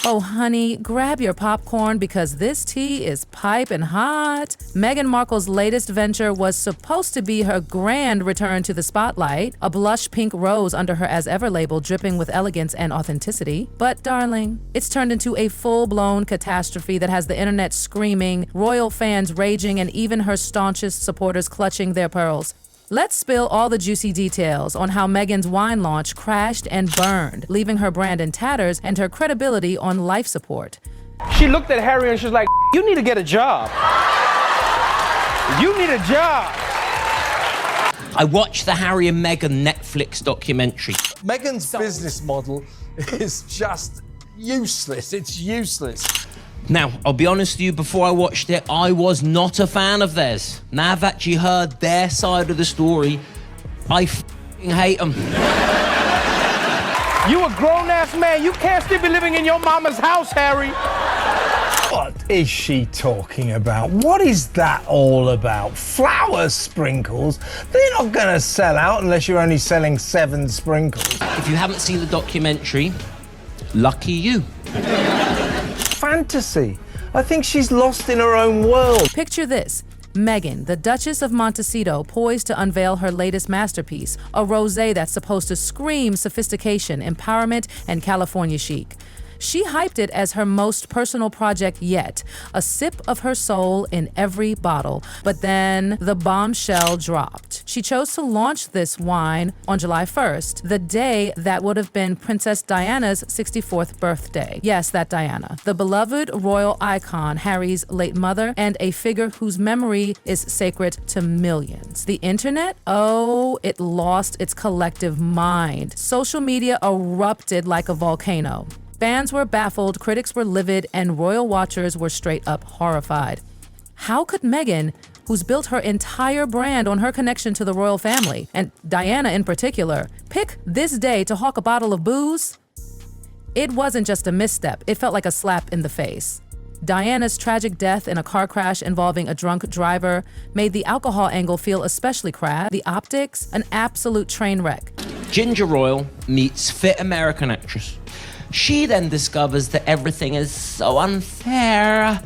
Oh, honey, grab your popcorn because this tea is piping hot. Meghan Markle's latest venture was supposed to be her grand return to the spotlight, a blush pink rose under her as ever label dripping with elegance and authenticity. But, darling, it's turned into a full-blown catastrophe that has the internet screaming, royal fans raging, and even her staunchest supporters clutching their pearls. Let's spill all the juicy details on how Meghan's wine launch crashed and burned, leaving her brand in tatters and her credibility on life support. She looked at Harry and she's like, "You need to get a job. You need a job." I watched the Harry and Meghan Netflix documentary. Meghan's business model is just useless. It's useless. Now, I'll be honest with you, before I watched it, I was not a fan of theirs. Now I've actually heard their side of the story, I f***ing hate them. You a grown-ass man. You can't still be living in your mama's house, Harry. What is she talking about? What is that all about? Flower sprinkles? They're not going to sell out unless you're only selling 7 sprinkles. If you haven't seen the documentary, lucky you. Fantasy. I think she's lost in her own world. Picture this. Meghan, the Duchess of Montecito, poised to unveil her latest masterpiece, a rosé that's supposed to scream sophistication, empowerment, and California chic. She hyped it as her most personal project yet, a sip of her soul in every bottle. But then the bombshell dropped. She chose to launch this wine on July 1st, the day that would have been Princess Diana's 64th birthday. Yes, that Diana, the beloved royal icon, Harry's late mother, and a figure whose memory is sacred to millions. The internet? Oh, it lost its collective mind. Social media erupted like a volcano. Fans were baffled, critics were livid, and royal watchers were straight up horrified. How could Meghan, who's built her entire brand on her connection to the royal family, and Diana in particular, pick this day to hawk a bottle of booze? It wasn't just a misstep, it felt like a slap in the face. Diana's tragic death in a car crash involving a drunk driver made the alcohol angle feel especially crass. The optics, an absolute train wreck. Ginger Royal meets fit American actress. She then discovers that everything is so unfair.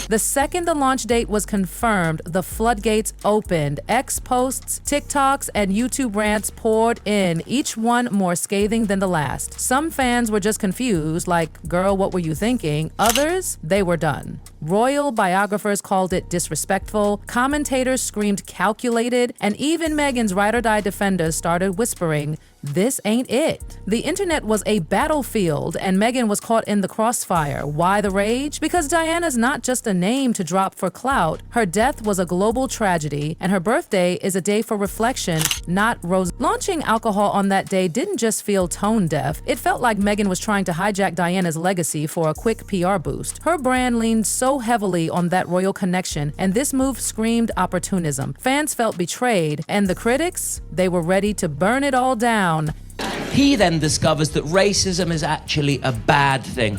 The second the launch date was confirmed, the floodgates opened. X posts, TikToks, and YouTube rants poured in, each one more scathing than the last. Some fans were just confused, like, girl, what were you thinking? Others, they were done. Royal biographers called it disrespectful, commentators screamed calculated, and even Meghan's ride-or-die defenders started whispering, this ain't it. The internet was a battlefield, and Meghan was caught in the crossfire. Why the rage? Because Diana's not just a name to drop for clout. Her death was a global tragedy, and her birthday is a day for reflection, not rose. Launching alcohol on that day didn't just feel tone deaf. It felt like Meghan was trying to hijack Diana's legacy for a quick PR boost. Her brand leaned so heavily on that royal connection, and this move screamed opportunism. Fans felt betrayed, and the critics, they were ready to burn it all down. He then discovers that racism is actually a bad thing.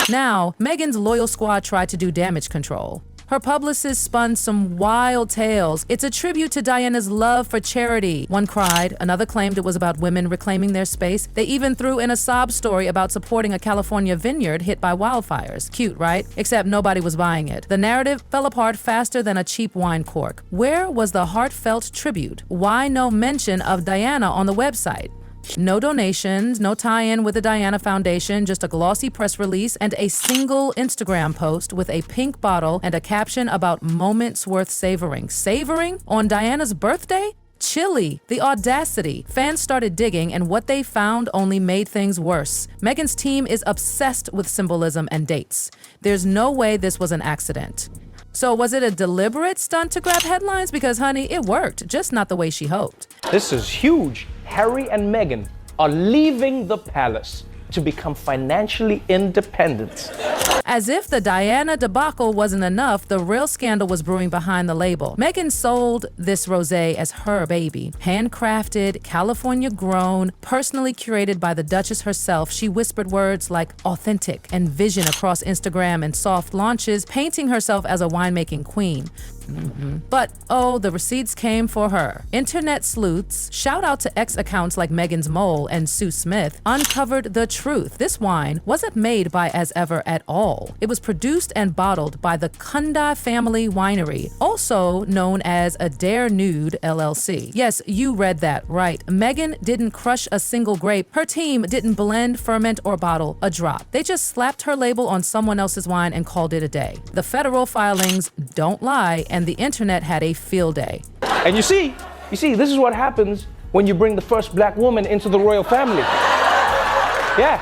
Now, Meghan's loyal squad tried to do damage control. Her publicist spun some wild tales. It's a tribute to Diana's love for charity. One cried, another claimed it was about women reclaiming their space. They even threw in a sob story about supporting a California vineyard hit by wildfires. Cute, right? Except nobody was buying it. The narrative fell apart faster than a cheap wine cork. Where was the heartfelt tribute? Why no mention of Diana on the website? No donations, no tie-in with the Diana Foundation, just a glossy press release and a single Instagram post with a pink bottle and a caption about moments worth savoring. Savoring? On Diana's birthday? Chilly. The audacity. Fans started digging, and what they found only made things worse. Meghan's team is obsessed with symbolism and dates. There's no way this was an accident. So was it a deliberate stunt to grab headlines? Because, honey, it worked, just not the way she hoped. This is huge. Harry and Meghan are leaving the palace to become financially independent. As if the Diana debacle wasn't enough, the real scandal was brewing behind the label. Meghan sold this rosé as her baby. Handcrafted, California grown, personally curated by the Duchess herself, she whispered words like authentic and vision across Instagram and soft launches, painting herself as a winemaking queen. But, oh, the receipts came for her. Internet sleuths, shout out to ex accounts like Meghan's Mole and Sue Smith, uncovered the truth. This wine wasn't made by As Ever at all. It was produced and bottled by the Kunda family winery, also known as Adair Nude LLC. Yes, you read that right. Meghan didn't crush a single grape. Her team didn't blend, ferment, or bottle a drop. They just slapped her label on someone else's wine and called it a day. The federal filings don't lie, and the internet had a field day. And you see, this is what happens when you bring the first black woman into the royal family. Yeah.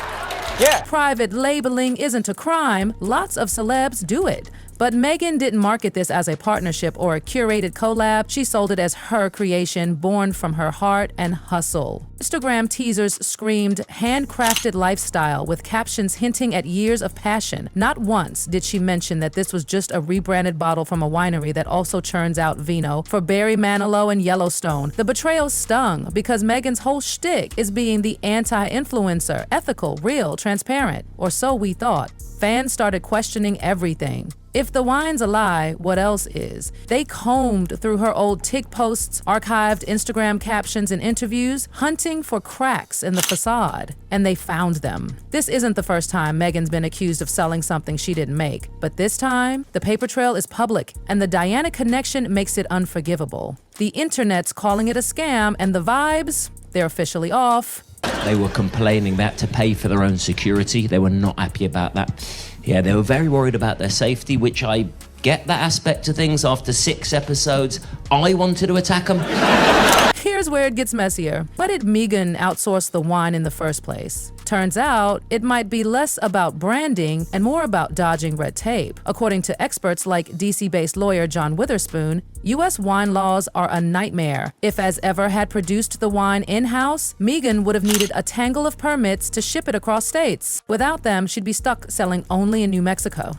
Private labeling isn't a crime. Lots of celebs do it. But Meghan didn't market this as a partnership or a curated collab. She sold it as her creation, born from her heart and hustle. Instagram teasers screamed handcrafted lifestyle with captions hinting at years of passion. Not once did she mention that this was just a rebranded bottle from a winery that also churns out vino for Barry Manilow and Yellowstone. The betrayal stung because Meghan's whole shtick is being the anti-influencer, ethical, real, transparent, or so we thought. Fans started questioning everything. If the wine's a lie, what else is? They combed through her old TikTok posts, archived Instagram captions and interviews, hunting for cracks in the facade, and they found them. This isn't the first time Meghan's been accused of selling something she didn't make, but this time, the paper trail is public, and the Diana connection makes it unforgivable. The internet's calling it a scam, and the vibes, they're officially off. They were complaining they had to pay for their own security. They were not happy about that. Yeah, they were very worried about their safety, which I get that aspect of things. After 6 episodes, I wanted to attack them. Here's where it gets messier. Why did Meghan outsource the wine in the first place? Turns out, it might be less about branding and more about dodging red tape. According to experts like DC-based lawyer John Witherspoon, U.S. wine laws are a nightmare. If As Ever had produced the wine in-house, Meghan would have needed a tangle of permits to ship it across states. Without them, she'd be stuck selling only in New Mexico.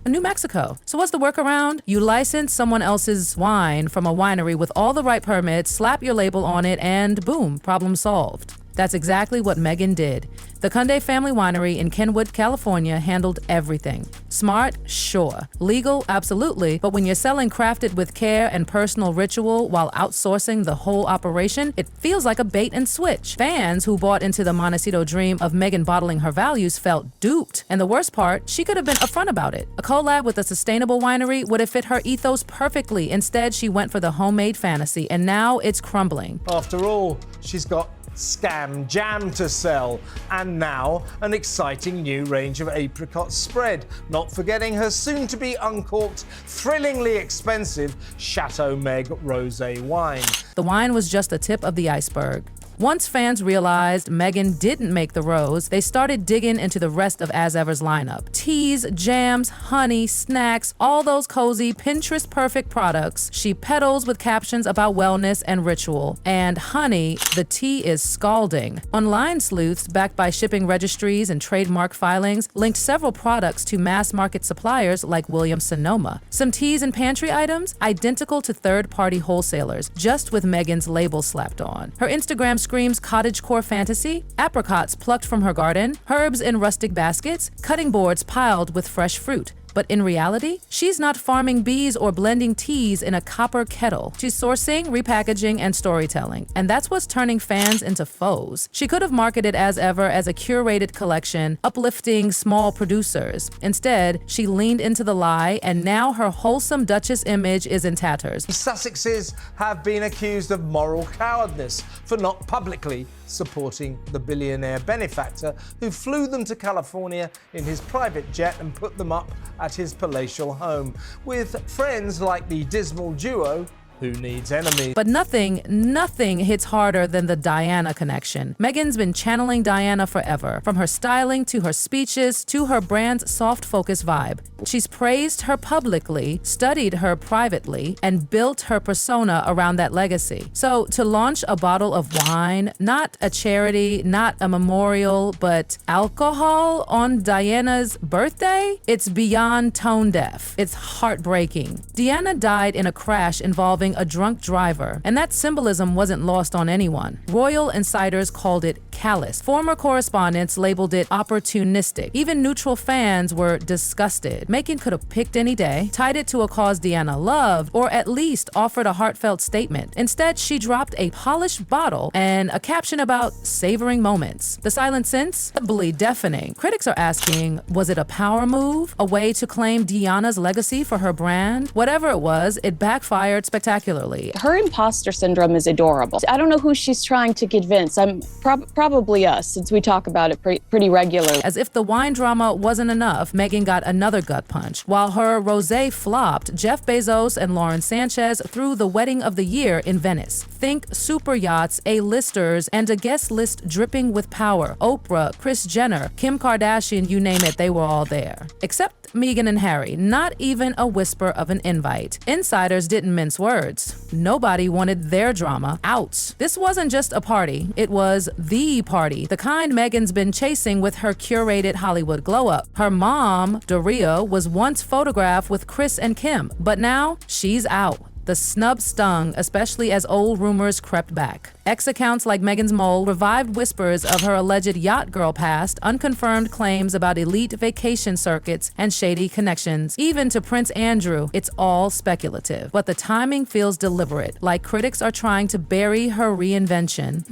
So what's the workaround? You license someone else's wine from a winery with all the right permits, slap your label on it, and boom, problem solved. That's exactly what Meghan did. The Kunde family winery in Kenwood, California handled everything. Smart? Sure. Legal? Absolutely. But when you're selling crafted with care and personal ritual while outsourcing the whole operation, it feels like a bait and switch. Fans who bought into the Montecito dream of Meghan bottling her values felt duped. And the worst part, she could have been upfront about it. A collab with a sustainable winery would have fit her ethos perfectly. Instead, she went for the homemade fantasy, and now it's crumbling. After all, she's got scam jam to sell, and now an exciting new range of apricot spread, not forgetting her soon-to-be uncorked, thrillingly expensive Chateau Meg rosé wine. The wine was just the tip of the iceberg. Once fans realized Meghan didn't make the rose, they started digging into the rest of As Ever's lineup. Teas, jams, honey, snacks, all those cozy, Pinterest-perfect products she peddles with captions about wellness and ritual. And honey, the tea is scalding. Online sleuths, backed by shipping registries and trademark filings, linked several products to mass-market suppliers like Williams-Sonoma. Some teas and pantry items, identical to third-party wholesalers, just with Meghan's label slapped on. Her Instagram screams cottagecore fantasy, apricots plucked from her garden, herbs in rustic baskets, cutting boards piled with fresh fruit. But in reality, she's not farming bees or blending teas in a copper kettle. She's sourcing, repackaging, and storytelling. And that's what's turning fans into foes. She could have marketed As Ever as a curated collection, uplifting small producers. Instead, she leaned into the lie, and now her wholesome Duchess image is in tatters. The Sussexes have been accused of moral cowardice for not publicly supporting the billionaire benefactor who flew them to California in his private jet and put them up at his palatial home, with friends like the dismal duo Who needs enemies? But nothing hits harder than the Diana connection. Meghan's been channeling Diana forever, from her styling to her speeches to her brand's soft focus vibe. She's praised her publicly, studied her privately, and built her persona around that legacy. So to launch a bottle of wine, not a charity, not a memorial, but alcohol on Diana's birthday, it's beyond tone deaf. It's heartbreaking. Diana died in a crash involving a drunk driver, and that symbolism wasn't lost on anyone. Royal insiders called it callous. Former correspondents labeled it opportunistic. Even neutral fans were disgusted. Meghan could have picked any day, tied it to a cause Diana loved, or at least offered a heartfelt statement. Instead, she dropped a polished bottle and a caption about savoring moments. The silence since? Doubly deafening. Critics are asking, was it a power move? A way to claim Diana's legacy for her brand? Whatever it was, it backfired spectacularly. Her imposter syndrome is adorable. I don't know who she's trying to convince. I'm probably us, since we talk about it pretty regularly. As if the wine drama wasn't enough, Meghan got another gut punch. While her rosé flopped, Jeff Bezos and Lauren Sanchez threw the wedding of the year in Venice. Think super yachts, A-listers, and a guest list dripping with power. Oprah, Kris Jenner, Kim Kardashian, you name it, they were all there. Except Meghan and Harry, not even a whisper of an invite. Insiders didn't mince words. Nobody wanted their drama out. This wasn't just a party, it was the party, the kind Meghan's been chasing with her curated Hollywood glow-up. Her mom, Doria, was once photographed with Kris and Kim, but now she's out. The snub stung, especially as old rumors crept back. Ex-accounts like Meghan's Mole revived whispers of her alleged yacht girl past, unconfirmed claims about elite vacation circuits, and shady connections. Even to Prince Andrew, it's all speculative. But the timing feels deliberate, like critics are trying to bury her reinvention.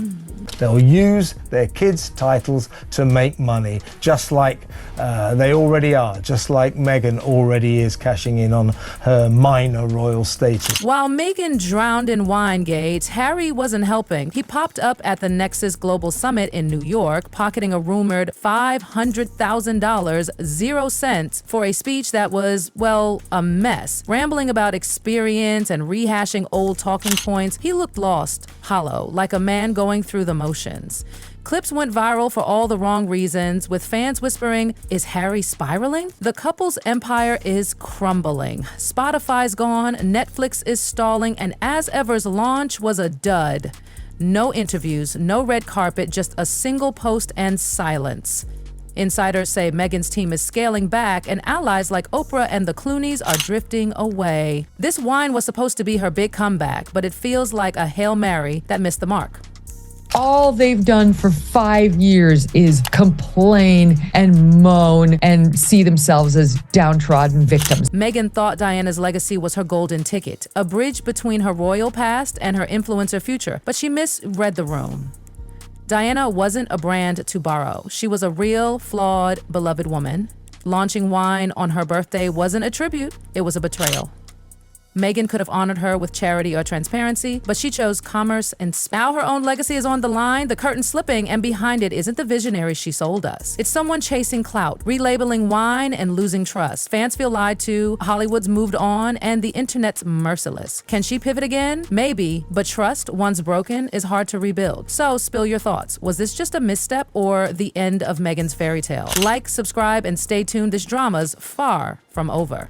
They'll use their kids' titles to make money, just like they already are, just like Meghan already is cashing in on her minor royal status. While Meghan drowned in Winegate, Harry wasn't helping. He popped up at the Nexus Global Summit in New York, pocketing a rumored $500,000, 0 cents, for a speech that was, well, a mess. Rambling about experience and rehashing old talking points, he looked lost, hollow, like a man going through the motions. Clips went viral for all the wrong reasons, with fans whispering, is Harry spiraling? The couple's empire is crumbling. Spotify's gone, Netflix is stalling, and As Ever's launch was a dud. No interviews, no red carpet, just a single post and silence. Insiders say Meghan's team is scaling back, and allies like Oprah and the Clooneys are drifting away. This wine was supposed to be her big comeback, but it feels like a Hail Mary that missed the mark. All they've done for 5 years is complain and moan and see themselves as downtrodden victims. Meghan thought Diana's legacy was her golden ticket, a bridge between her royal past and her influencer future, but she misread the room. Diana wasn't a brand to borrow. She was a real, flawed, beloved woman. Launching wine on her birthday wasn't a tribute, it was a betrayal. Meghan could have honored her with charity or transparency, but she chose commerce and now her own legacy is on the line, the curtain slipping, and behind it isn't the visionary she sold us. It's someone chasing clout, relabeling wine, and losing trust. Fans feel lied to, Hollywood's moved on, and the internet's merciless. Can she pivot again? Maybe, but trust, once broken, is hard to rebuild. So spill your thoughts. Was this just a misstep or the end of Meghan's fairy tale? Like, subscribe, and stay tuned. This drama's far from over.